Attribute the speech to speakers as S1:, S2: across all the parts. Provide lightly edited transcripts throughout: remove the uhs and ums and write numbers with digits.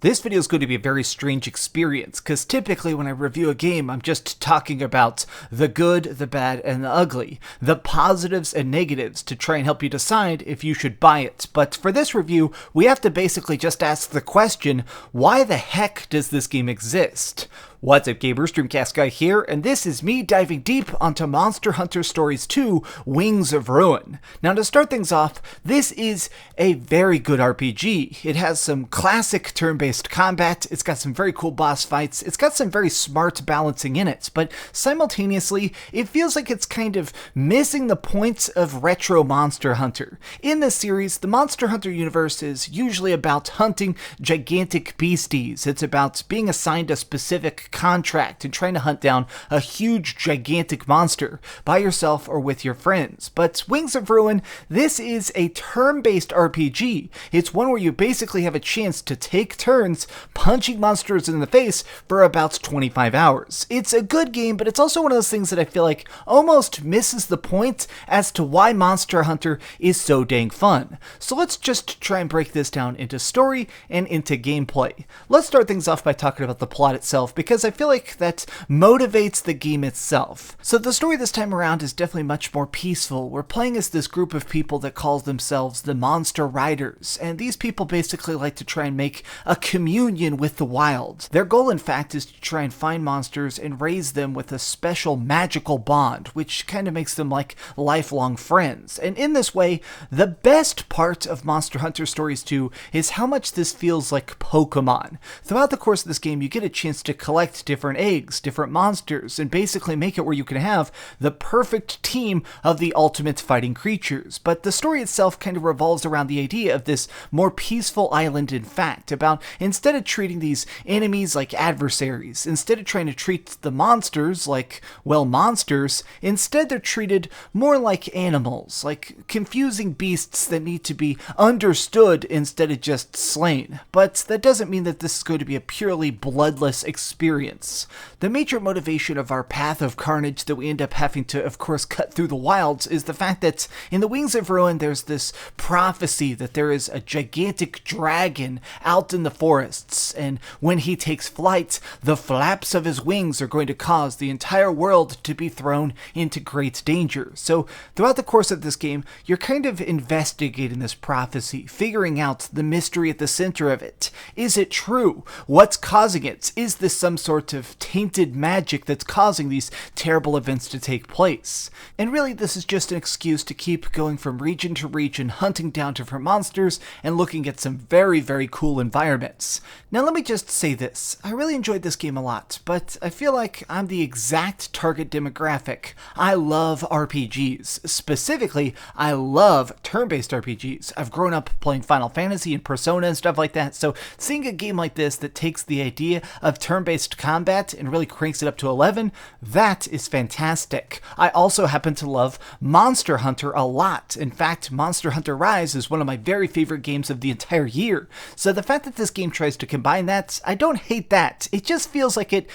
S1: This video is going to be a very strange experience, because typically when I review a game, I'm just talking about the good, the bad, and the ugly, the positives and negatives to try and help you decide if you should buy it. But for this review, we have to basically just ask the question, why the heck does this game exist? What's up gamers, DreamcastGuy here, and this is me diving deep onto Monster Hunter Stories 2, Wings of Ruin. Now to start things off, this is a very good RPG. It has some classic turn-based combat, it's got some very cool boss fights, it's got some very smart balancing in it, but simultaneously, it feels like it's kind of missing the points of retro Monster Hunter. In this series, the Monster Hunter universe is usually about hunting gigantic beasties. It's about being assigned a specific contract and trying to hunt down a huge gigantic monster by yourself or with your friends. But Wings of Ruin, this is a turn-based RPG. It's one where you basically have a chance to take turns punching monsters in the face for about 25 hours. It's a good game, but it's also one of those things that I feel like almost misses the point as to why Monster Hunter is so dang fun. So let's just try and break this down into story and into gameplay. Let's start things off by talking about the plot itself, because I feel like that motivates the game itself. So the story this time around is definitely much more peaceful. We're playing as this group of people that calls themselves the Monster Riders, and these people basically like to try and make a communion with the wild. Their goal, in fact, is to try and find monsters and raise them with a special magical bond, which kind of makes them like lifelong friends. And in this way, the best part of Monster Hunter Stories 2 is how much this feels like Pokemon. Throughout the course of this game, you get a chance to collect different eggs, different monsters, and basically make it where you can have the perfect team of the ultimate fighting creatures. But the story itself kind of revolves around the idea of this more peaceful island, in fact, about instead of treating these enemies like adversaries, instead of trying to treat the monsters like, well, monsters, instead they're treated more like animals, like confusing beasts that need to be understood instead of just slain. But that doesn't mean that this is going to be a purely bloodless experience. The major motivation of our path of carnage that we end up having to, of course, cut through the wilds is the fact that in the Wings of Ruin there's this prophecy that there is a gigantic dragon out in the forests, and when he takes flight, the flaps of his wings are going to cause the entire world to be thrown into great danger. So throughout the course of this game, you're kind of investigating this prophecy, figuring out the mystery at the center of it. Is it true? What's causing it? Is this some sort of tainted magic that's causing these terrible events to take place? And really, this is just an excuse to keep going from region to region, hunting down different monsters and looking at some very, very cool environments. Now let me just say this, I really enjoyed this game a lot, but I feel like I'm the exact target demographic. I love RPGs. Specifically, I love turn-based RPGs. I've grown up playing Final Fantasy and Persona and stuff like that, so seeing a game like this that takes the idea of turn-based combat and really cranks it up to 11, that is fantastic. I also happen to love Monster Hunter a lot. In fact, Monster Hunter Rise is one of my very favorite games of the entire year. So the fact that this game tries to combine that, I don't hate that. It just feels like it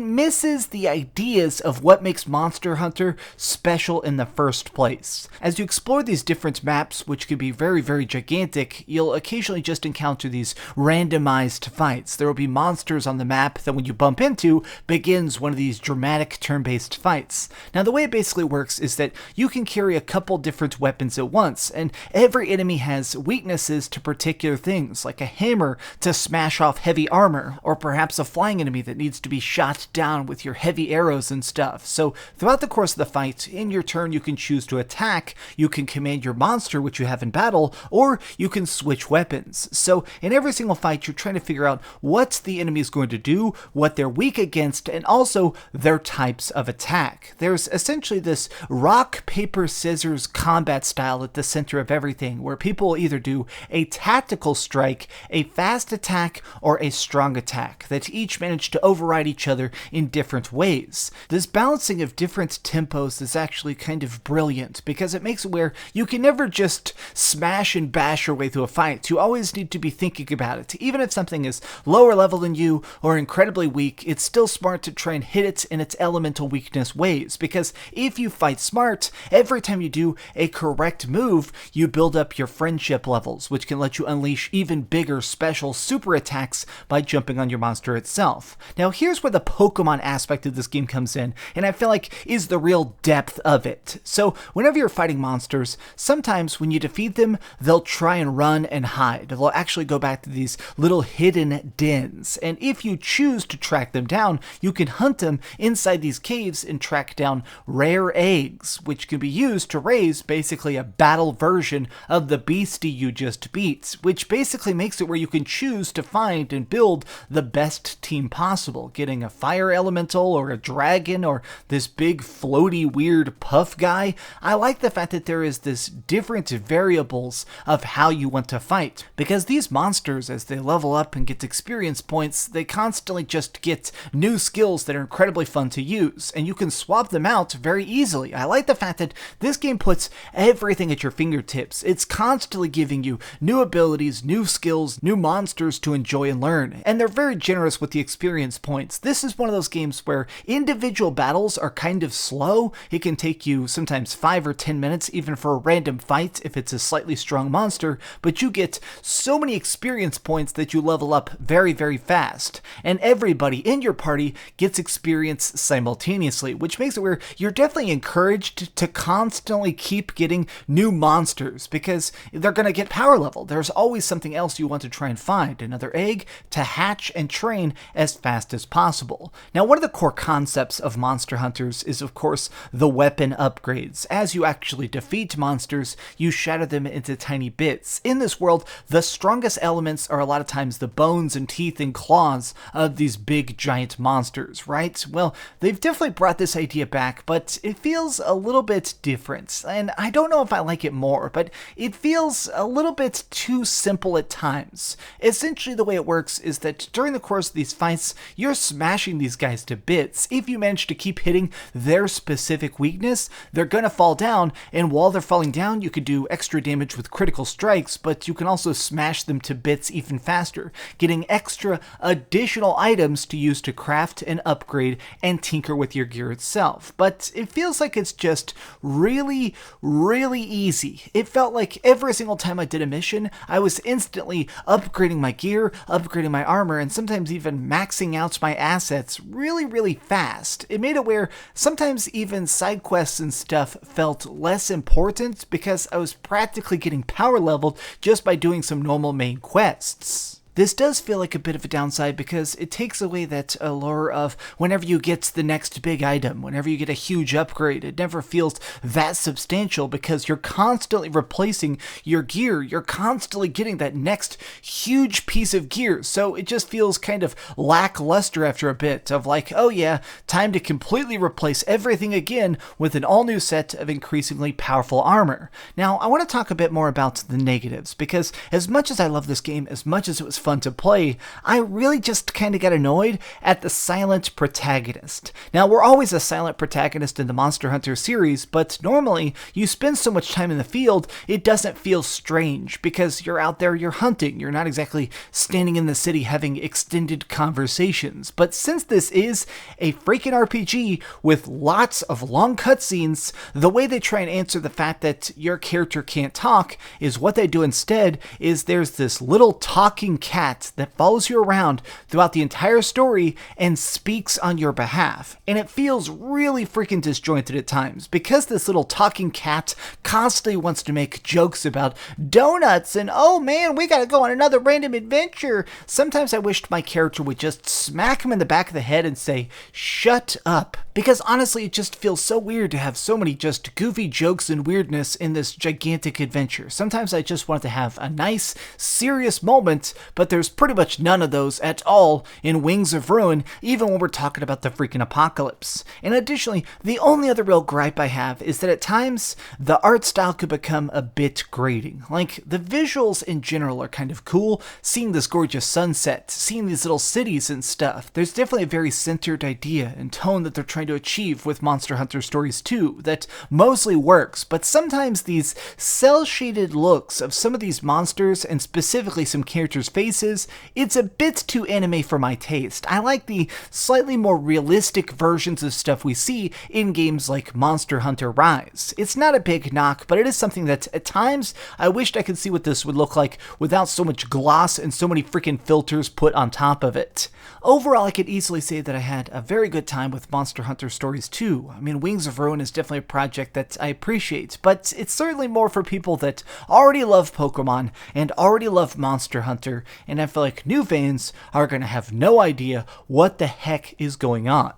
S1: misses the ideas of what makes Monster Hunter special in the first place. As you explore these different maps, which can be very, very gigantic, you'll occasionally just encounter these randomized fights. There will be monsters on the map that when you bump into begins one of these dramatic turn-based fights. Now the way it basically works is that you can carry a couple different weapons at once, and every enemy has weaknesses to particular things, like a hammer to smash off heavy armor, or perhaps a flying enemy that needs to be shot down with your heavy arrows and stuff. So throughout the course of the fight, in your turn you can choose to attack, you can command your monster which you have in battle, or you can switch weapons. So in every single fight you're trying to figure out what the enemy is going to do, what they're weak against, and also their types of attack. There's essentially this rock, paper, scissors combat style at the center of everything, where people will either do a tactical strike, a fast attack, or a strong attack that each manage to override each other in different ways. This balancing of different tempos is actually kind of brilliant, because it makes it where you can never just smash and bash your way through a fight. You always need to be thinking about it, even if something is lower level than you or incredibly incredibly weak, it's still smart to try and hit it in its elemental weakness ways, because if you fight smart, every time you do a correct move, you build up your friendship levels, which can let you unleash even bigger special super attacks by jumping on your monster itself. Now here's where the Pokemon aspect of this game comes in, and I feel like is the real depth of it. So whenever you're fighting monsters, sometimes when you defeat them, they'll try and run and hide. They'll actually go back to these little hidden dens, and if you choose to track them down, you can hunt them inside these caves and track down rare eggs, which can be used to raise basically a battle version of the beastie you just beat, which basically makes it where you can choose to find and build the best team possible, getting a fire elemental or a dragon or this big floaty weird puff guy. I like the fact that there is this different variables of how you want to fight, because these monsters, as they level up and get experience points, they constantly just get new skills that are incredibly fun to use, and you can swap them out very easily. I like the fact that this game puts everything at your fingertips. It's constantly giving you new abilities, new skills, new monsters to enjoy and learn, and they're very generous with the experience points. This is one of those games where individual battles are kind of slow. It can take you sometimes 5 or 10 minutes even for a random fight if it's a slightly strong monster, but you get so many experience points that you level up very, very fast, and everybody in your party gets experience simultaneously, which makes it where you're definitely encouraged to constantly keep getting new monsters, because they're going to get power level. There's always something else you want to try and find, another egg to hatch and train as fast as possible. Now, one of the core concepts of Monster Hunters is, of course, the weapon upgrades. As you actually defeat monsters, you shatter them into tiny bits. In this world, the strongest elements are a lot of times the bones and teeth and claws of these big giant monsters, right? Well, they've definitely brought this idea back, but it feels a little bit different, and I don't know if I like it more, but it feels a little bit too simple at times. Essentially, the way it works is that during the course of these fights, you're smashing these guys to bits. If you manage to keep hitting their specific weakness, they're gonna fall down, and while they're falling down, you can do extra damage with critical strikes, but you can also smash them to bits even faster, getting extra additional items to use to craft and upgrade and tinker with your gear itself. But it feels like it's just really, really easy. It felt like every single time I did a mission, I was instantly upgrading my gear, upgrading my armor, and sometimes even maxing out my assets really, really fast. It made it where sometimes even side quests and stuff felt less important because I was practically getting power leveled just by doing some normal main quests. This does feel like a bit of a downside because it takes away that allure of whenever you get the next big item, whenever you get a huge upgrade, it never feels that substantial because you're constantly replacing your gear. You're constantly getting that next huge piece of gear. So it just feels kind of lackluster after a bit of like, oh yeah, time to completely replace everything again with an all new set of increasingly powerful armor. Now, I want to talk a bit more about the negatives because as much as I love this game, as much as it was fun to play, I really just kind of got annoyed at the silent protagonist. Now, we're always a silent protagonist in the Monster Hunter series, but normally you spend so much time in the field, it doesn't feel strange because you're out there, you're hunting, you're not exactly standing in the city having extended conversations. But since this is a freaking RPG with lots of long cutscenes, the way they try and answer the fact that your character can't talk is what they do instead is there's this little talking cat that follows you around throughout the entire story and speaks on your behalf. And it feels really freaking disjointed at times because this little talking cat constantly wants to make jokes about donuts and, oh man, we gotta go on another random adventure. Sometimes I wished my character would just smack him in the back of the head and say, shut up. Because honestly, it just feels so weird to have so many just goofy jokes and weirdness in this gigantic adventure. Sometimes I just want to have a nice, serious moment, but there's pretty much none of those at all in Wings of Ruin, even when we're talking about the freaking apocalypse. And additionally, the only other real gripe I have is that at times, the art style could become a bit grating. Like, the visuals in general are kind of cool, seeing this gorgeous sunset, seeing these little cities and stuff. There's definitely a very centered idea and tone that they're trying to to achieve with Monster Hunter Stories 2 that mostly works, but sometimes these cel-shaded looks of some of these monsters, and specifically some characters' faces, it's a bit too anime for my taste. I like the slightly more realistic versions of stuff we see in games like Monster Hunter Rise. It's not a big knock, but it is something that at times I wished I could see what this would look like without so much gloss and so many freaking filters put on top of it. Overall, I could easily say that I had a very good time with Monster Hunter Stories 2. I mean, Wings of Ruin is definitely a project that I appreciate, but it's certainly more for people that already love Pokemon and already love Monster Hunter, and I feel like new fans are going to have no idea what the heck is going on.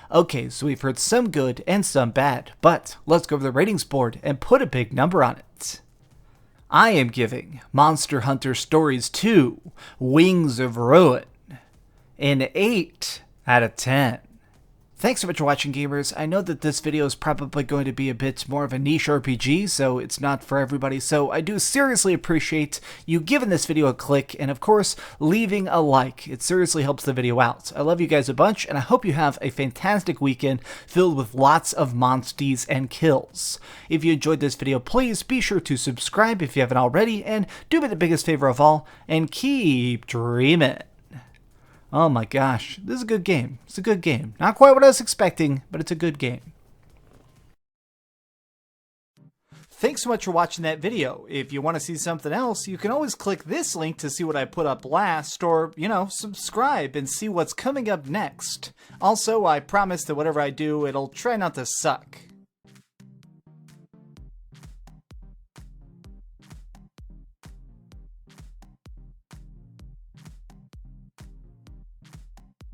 S1: Okay, so we've heard some good and some bad, but let's go over the ratings board and put a big number on it. I am giving Monster Hunter Stories 2 Wings of Ruin an 8 out of 10. Thanks so much for watching, gamers. I know that this video is probably going to be a bit more of a niche RPG, so it's not for everybody, so I do seriously appreciate you giving this video a click, and of course, leaving a like. It seriously helps the video out. I love you guys a bunch, and I hope you have a fantastic weekend filled with lots of Monsties and kills. If you enjoyed this video, please be sure to subscribe if you haven't already, and do me the biggest favor of all, and keep dreaming. Oh my gosh, this is a good game. It's a good game. Not quite what I was expecting, but it's a good game. Thanks so much for watching that video. If you want to see something else, you can always click this link to see what I put up last, or, subscribe and see what's coming up next. Also, I promise that whatever I do, it'll try not to suck.